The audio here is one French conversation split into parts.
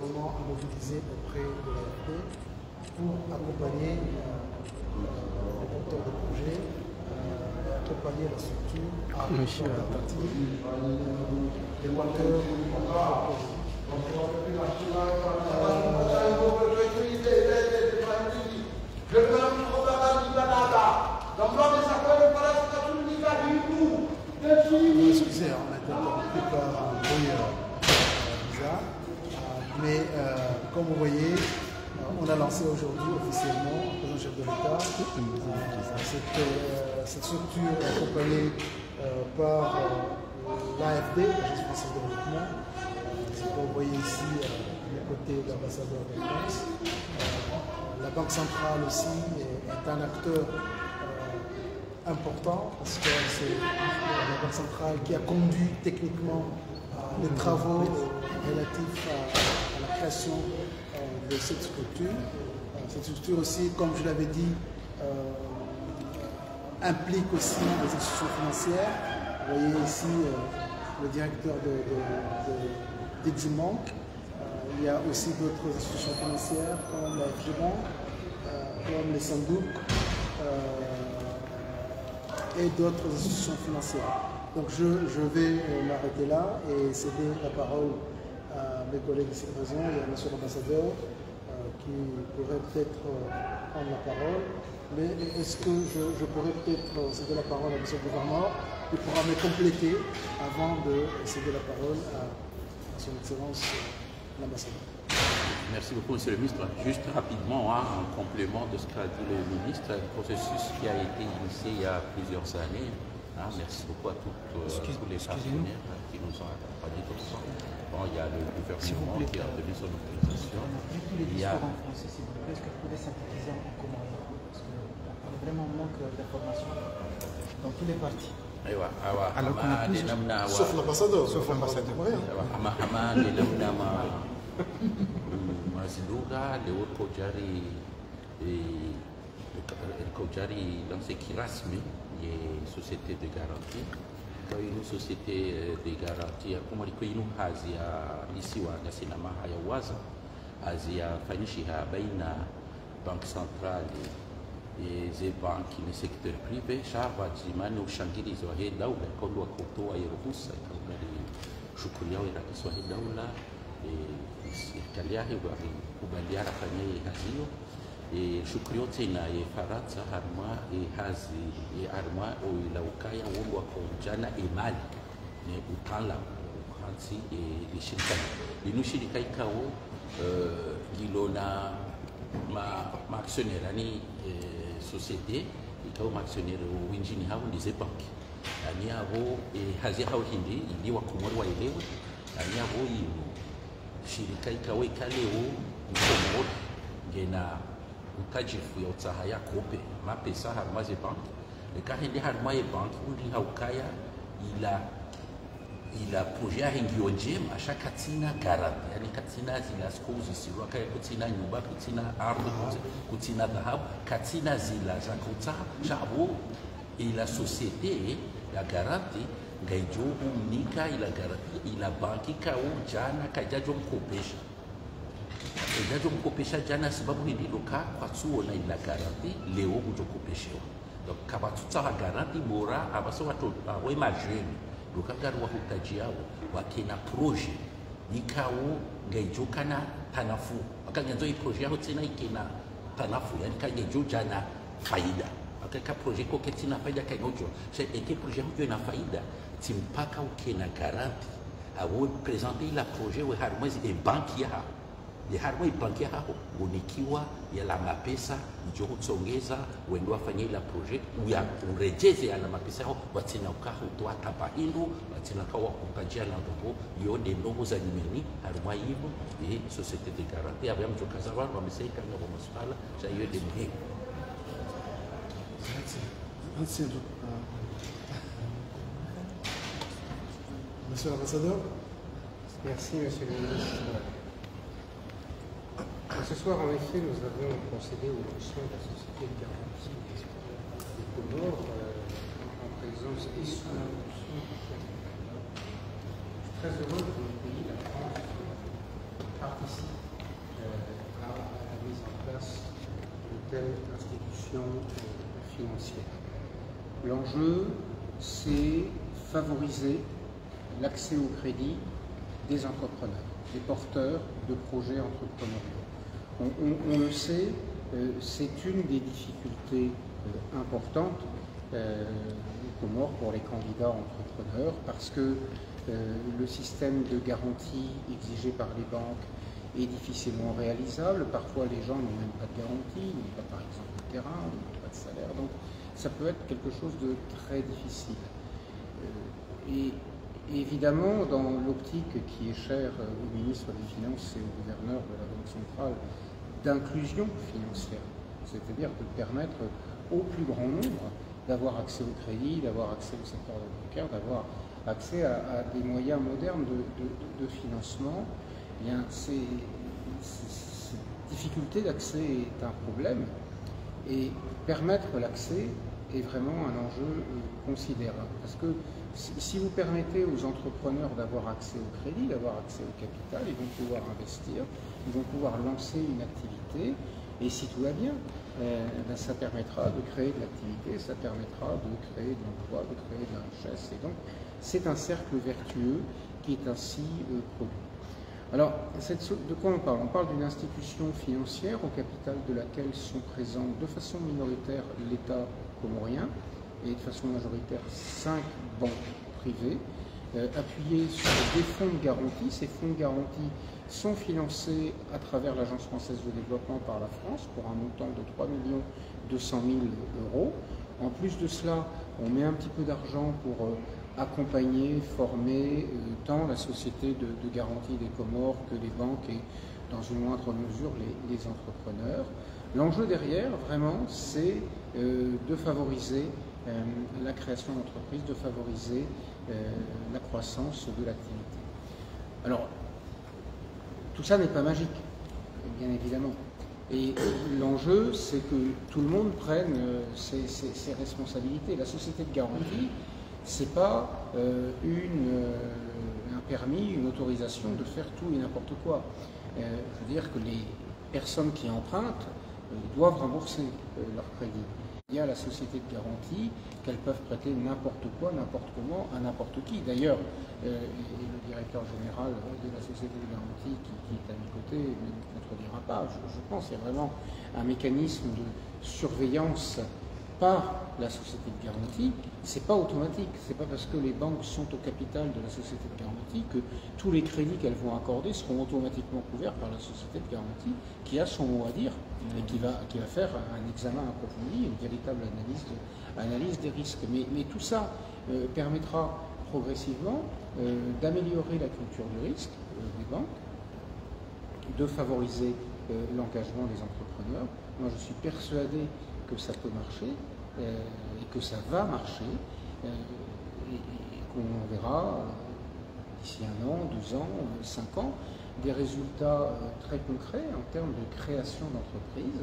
Comment à mobiliser auprès de l'AFD pour accompagner les porteurs de projets, accompagner la structure à partir des moteurs de projet. Excusez, on a été interrompu par un bruit bizarre. Mais comme vous voyez, on a lancé aujourd'hui officiellement, en présence du chef de l'État, cette structure accompagnée par l'AFD, l'Agence française de développement. C'est ce que vous voyez ici du côté de l'ambassadeur de France. La Banque centrale aussi est un acteur important parce que c'est la Banque centrale qui a conduit techniquement les travaux relatifs à la création de cette structure. Cette structure aussi, comme je l'avais dit, implique aussi les institutions financières. Vous voyez ici le directeur d'Exibank. Il y a aussi d'autres institutions financières comme la FGBank, comme les Sandouk et d'autres institutions financières. Donc je vais m'arrêter là et céder la parole à mes collègues ici présents. Il y a M. l'ambassadeur qui pourrait peut-être prendre la parole. Mais est-ce que je pourrais peut-être céder la parole à M. le gouverneur qui pourra me compléter avant de céder la parole à son Excellence l'ambassadeur. Merci beaucoup, M. le ministre. Juste rapidement, en complément de ce qu'a dit le ministre, un processus qui a été initié il y a plusieurs années. Merci beaucoup à tous les partenaires qui nous ont accompagnés tout le temps. Bon, il y a le gouvernement qui a donné son autorisation. Il y a en français, s'il vous plaît, est-ce que vous pouvez synthétiser en comment? Parce qu'on a vraiment manque d'informations dans tous les partis. Alors qu'on a plus, sauf l'ambassadeur. Sauf l'ambassadeur. Dans ce qui rasmi société de garantie. Une société de garantie, comme on dit, Asia, ici, on a cinéma, Asia, Fanishiha, Baina, Banque centrale et les banques dans le secteur privé, Chava, Jimano, Shangiri, Zohe, Daula, Kondo, Koto, Aerobusa, Shukuria, Rakisohe, Daula, et Kaliahi, Kubalia, Rafanya, Hazio. E shukrio tena e Faransa harma e hazi e arma o ilaukaya wongo wa konjana e mali ne utala hansi e shirika linu shirika ikawo gilona ma actionnaire ani société ikawo ma actionnaire o winjini hao ndize banki ani abo hazi hao hindi ili wa komori wa elewe ani abo yinu shirika ikawo ikaleo komori gena utajifu ya utsaha ya kope mapesa harma ze bank le kahende harma ye bank undi haukaya ila projet hengio njema shaka tina garanti yani katina zila skozi sirwa kaya kutina nyumba kutina ardhi kutina dhahabu katina zila za kutsaha shabu ila societe ya garanti ngaijo unika ila garanti ila banki kao jana kajajo mkopesha Ejajo mkopesha jana sababu hindi loka kwa tuo na ila garanti leo kujokopeshewa. Donc kabatuta wa garanti bora abaso watu we majeni loka garu wa hutaji yao wakena proje nikawo ngaijoka na tanafu wakanyanzo hii proje yao tena ikena tanafu yani kangejo jana faida wakaka proje koke tina faida kangojo she eke proje hujo na faida timpaka ukena garanti awo presenter la proje we harmwezi e banki yao le harma ibankia hapo unikiwa ya la mapesa njoho tsongeza wendo afanye la projet uya urejeze ya la mapesa hapo watina ukaho to atabahindu watina kawa kukajia na ndogo yonde ndogo za nyimeni harma hiyo société de garantie avec mjo kazawa wamesaika na masuala za hiyo de muhimu. Monsieur l'ambassadeur. Merci, monsieur le ministre. Ce soir, en effet, nous avons procédé au lancement de la société de garantie des Comores en présence et sous l'impulsion du chef. Je suis très heureux que le pays, la France, participe place de telle institution financière. L'enjeu, c'est favoriser l'accès au crédit des entrepreneurs, des porteurs de projets entrepreneuriaux. On le sait, c'est une des difficultés importantes aux Comores pour les candidats entrepreneurs parce que le système de garantie exigé par les banques est difficilement réalisable. Parfois, les gens n'ont même pas de garantie, n'ont pas par exemple de terrain, n'ont pas de salaire. Donc, ça peut être quelque chose de très difficile. Et évidemment, dans l'optique qui est chère au ministre des Finances et au gouverneur de la Banque centrale, d'inclusion financière, c'est-à-dire de permettre au plus grand nombre d'avoir accès au crédit, d'avoir accès au secteur bancaire, d'avoir accès à des moyens modernes de financement. Eh bien, cette difficulté d'accès est un problème et permettre l'accès est vraiment un enjeu considérable. Parce que si vous permettez aux entrepreneurs d'avoir accès au crédit, d'avoir accès au capital, ils vont pouvoir investir, ils vont pouvoir lancer une activité, et si tout va bien, ça permettra de créer de l'activité, ça permettra de créer de l'emploi, de créer de la richesse. Et donc, c'est un cercle vertueux qui est ainsi produit. Alors, de quoi on parle? On parle d'une institution financière au capital de laquelle sont présents de façon minoritaire l'État comorien et de façon majoritaire 5 banques privées, appuyées sur des fonds de garantie. Ces fonds de garantie sont financés à travers l'Agence française de développement par la France pour un montant de 3 200 000 €. En plus de cela, on met un petit peu d'argent pour accompagner, former tant la société de garantie des Comores que les banques et dans une moindre mesure les entrepreneurs. L'enjeu derrière, vraiment, c'est de favoriser la création d'entreprises, de favoriser la croissance de l'activité. Alors, tout ça n'est pas magique, bien évidemment. Et l'enjeu, c'est que tout le monde prenne ses responsabilités. La société de garantie, ce n'est pas un permis, une autorisation de faire tout et n'importe quoi. Je veux dire que les personnes qui empruntent doivent rembourser leur crédit. Il y a la société de garantie qu'elles peuvent prêter n'importe quoi, n'importe comment, à n'importe qui. D'ailleurs, le directeur général de la société de garantie qui est à mes côtés ne me contredira pas. Je pense qu'il y a vraiment un mécanisme de surveillance par la société de garantie. C'est pas automatique. C'est pas parce que les banques sont au capital de la société de garantie que tous les crédits qu'elles vont accorder seront automatiquement couverts par la société de garantie qui a son mot à dire et qui va faire un examen approfondi, une véritable analyse des risques. Mais tout ça permettra progressivement d'améliorer la culture du risque des banques, de favoriser l'engagement des entrepreneurs. Moi, je suis persuadé que ça peut marcher et que ça va marcher et qu'on verra d'ici 1 an, 2 ans, 5 ans des résultats très concrets en termes de création d'entreprises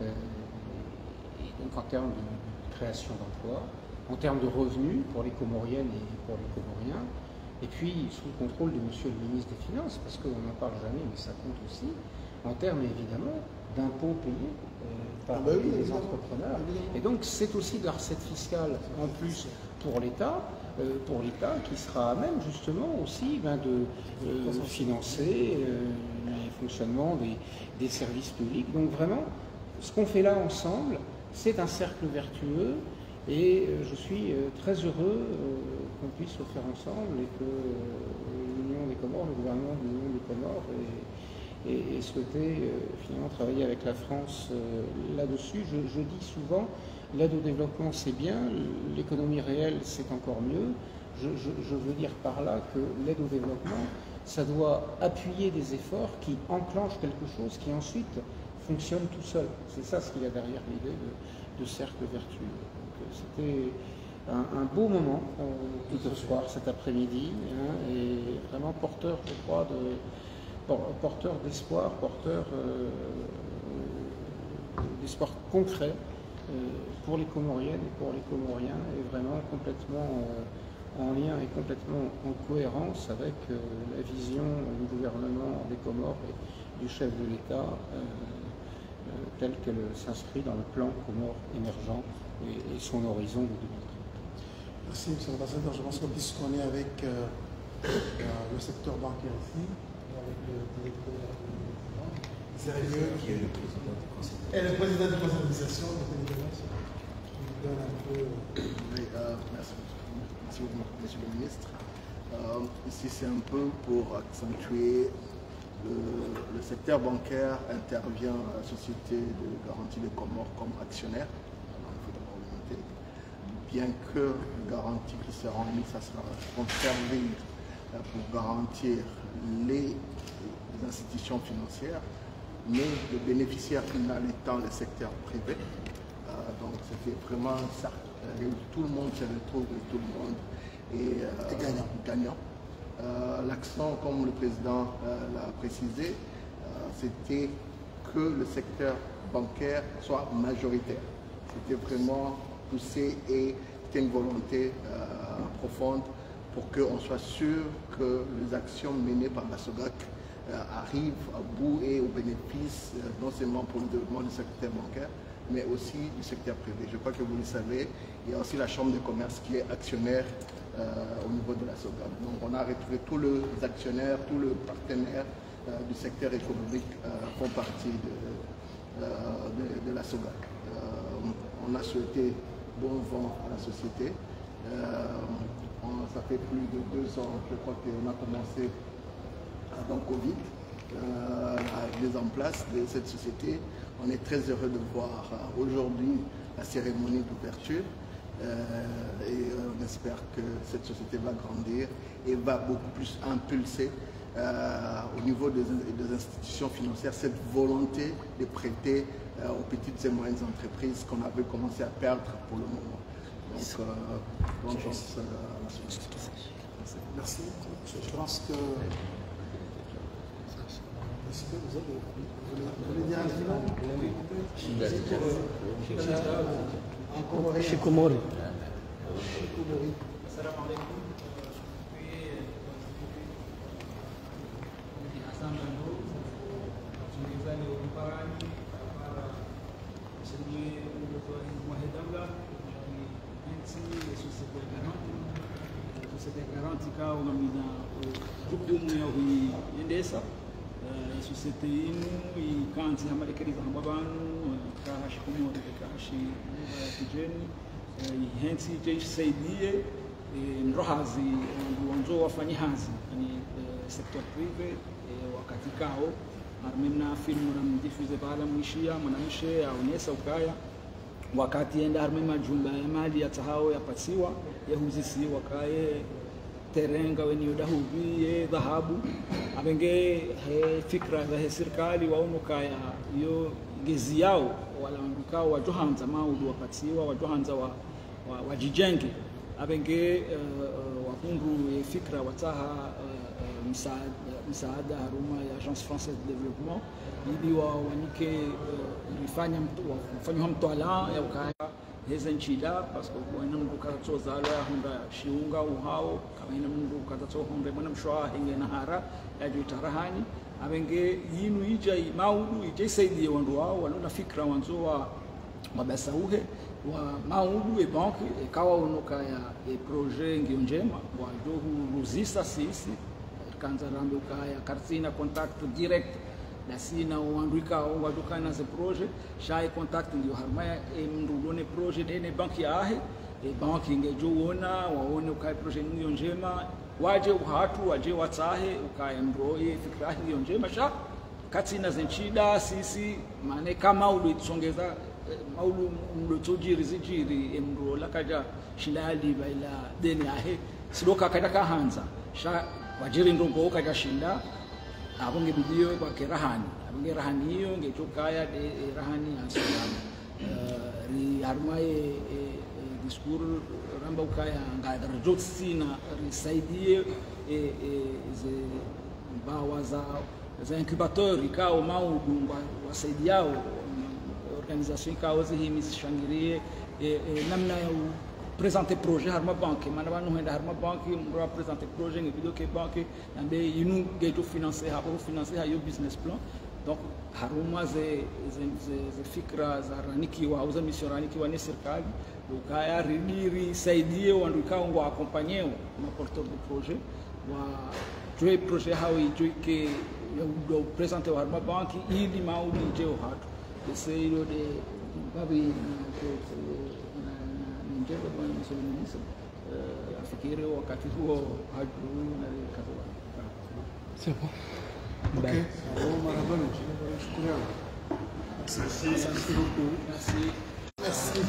et donc en termes de création d'emplois, en termes de revenus pour les Comoriennes et pour les Comoriens, et puis sous le contrôle de monsieur le ministre des Finances, parce qu'on n'en parle jamais, mais ça compte aussi, en termes évidemment d'impôts payés par les entrepreneurs. Et donc c'est aussi de la recette fiscale en plus pour l'État qui sera à même justement aussi de financer le fonctionnement des services publics. Donc vraiment, ce qu'on fait là ensemble, c'est un cercle vertueux et je suis très heureux qu'on puisse le faire ensemble et que l'Union des Comores, le gouvernement de l'Union des Comores et souhaiter finalement travailler avec la France là-dessus. Je dis souvent, l'aide au développement c'est bien, l'économie réelle c'est encore mieux. Je veux dire par là que l'aide au développement, ça doit appuyer des efforts qui enclenchent quelque chose qui ensuite fonctionne tout seul. C'est ça ce qu'il y a derrière l'idée de cercle vertueux. C'était un beau moment ce soir, cet après-midi, et vraiment porteur, je crois, porteur d'espoir, porteur d'espoir concret pour les Comoriennes et pour les Comoriens, et vraiment complètement en lien et complètement en cohérence avec la vision du gouvernement des Comores et du chef de l'État telle qu'elle s'inscrit dans le plan Comores émergent et son horizon de 2030. Merci, M. l'ambassadeur. Je pense que puisqu'on est avec le secteur bancaire ici, avec le directeur sérieux qui est le président du conseil d'administration de l'Internet, qui nous donne un peu. Oui, merci beaucoup, monsieur le ministre. Ici, c'est un peu pour accentuer le secteur bancaire intervient à la Société de garantie des Comores comme actionnaire dans le football orienté. Bien que les garanties qui seront émises, ça sera servir pour garantir les institutions financières, mais le bénéficiaire final étant le secteur privé. Donc c'était vraiment ça, tout le monde se retrouve et tout le monde est gagnant. L'accent, comme le président l'a précisé, c'était que le secteur bancaire soit majoritaire. C'était vraiment poussé et c'était une volonté profonde pour qu'on soit sûr que les actions menées par la SOGAC arrivent à bout et au bénéfice non seulement pour le développement du secteur bancaire, mais aussi du secteur privé. Je crois que vous le savez, il y a aussi la Chambre de commerce qui est actionnaire au niveau de la SOGAC. Donc on a retrouvé tous les actionnaires, tous les partenaires du secteur économique font partie de la SOGAC. On a souhaité bon vent à la société. Ça fait plus de 2 ans, je crois qu'on a commencé avant Covid, la mise en place de cette société. On est très heureux de voir aujourd'hui la cérémonie d'ouverture et on espère que cette société va grandir et va beaucoup plus impulser au niveau des institutions financières cette volonté de prêter aux petites et moyennes entreprises qu'on avait commencé à perdre pour le moment. Donc, bonne chance à la société. Merci. Je pense que... Est-ce que vous voulez dire un film? Oui. Chez Comores. Garantika unamina jukumu ya kuiendesha societe yenu ikanzi hamarekereza hamba bantu kahashi Comores kahashi kijeni hensi je saidie nrohazi wanzo wafanyahazi yani sector privé wakati kao armena filmu na mdifuze bala mwishia mwanamshe aonesa ukaya wakati enda arme majumba ya mali ya tahao yapatiwa yahuzisi wakaye terenga wenye dahubi dhahabu abenge fikra za serikali waonukaya hiyo gezi yao wala ndukao wajohanza maudu wapatiwa wajohanza wajijenge abenge wakundu fikra wataha msaada haruma ya Agence Française de Développement ili wanike ifanya mtwala ya ukaya heza nchida pasko kuena mndu katozala hunda shiunga uhao kama mndu katatohonde mwana mshwa hinge na hara ya jutarahani abenge yinu ija maudu ija saidi wandu wao walona fikra wanzo wa mabasauhe wa maudu e banki kawa unoka ya projet ngio njema wa johu ruzisa sisi kanza rambe ukaya kartina contact direct na sina uandika wadukana ze projet shai contact ndio harmaya mndulone projet dene banki yahe banki ngejoona waone ukaya projet ngio njema waje uhatu waje watahe ukaya mroye fikra ngio njema sha katina zenchida sisi mane kama ulitsongeza maulu mlotojiri zijiri mrola kaja shindali baila deni yahe sidoka kadaka hanza sha wajiri ndongo kaja shinda abonge bidio kwa kerahani abonge rahani hiyo ngechokaya de rahani asalamu ri harmaye discours ramba ukaya ngadar jotsina risaidie ze bawa za incubateur ikao maudu wasaidiao organisation ikao zihimizi shangirie namna ya présenter projet harma banque mana banu henda harma banque mra présenter projet ngi video ke banque ande inu geto financer ha financer ha yo business plan donc haruma ze fikra za ranikiwa au za mission ranikiwa ni serikali ukaya ridiri saidie wandu kaongo acompanyer na porteur du projet wa joy projet hawi joy ke do présenter wa haruma banki ili maudi jeo hatu seiro de babi na njema bwana msolo ministre afikiri wakati huo haju na kaza. C'est bon. Ok, merci beaucoup. Merci. Merci.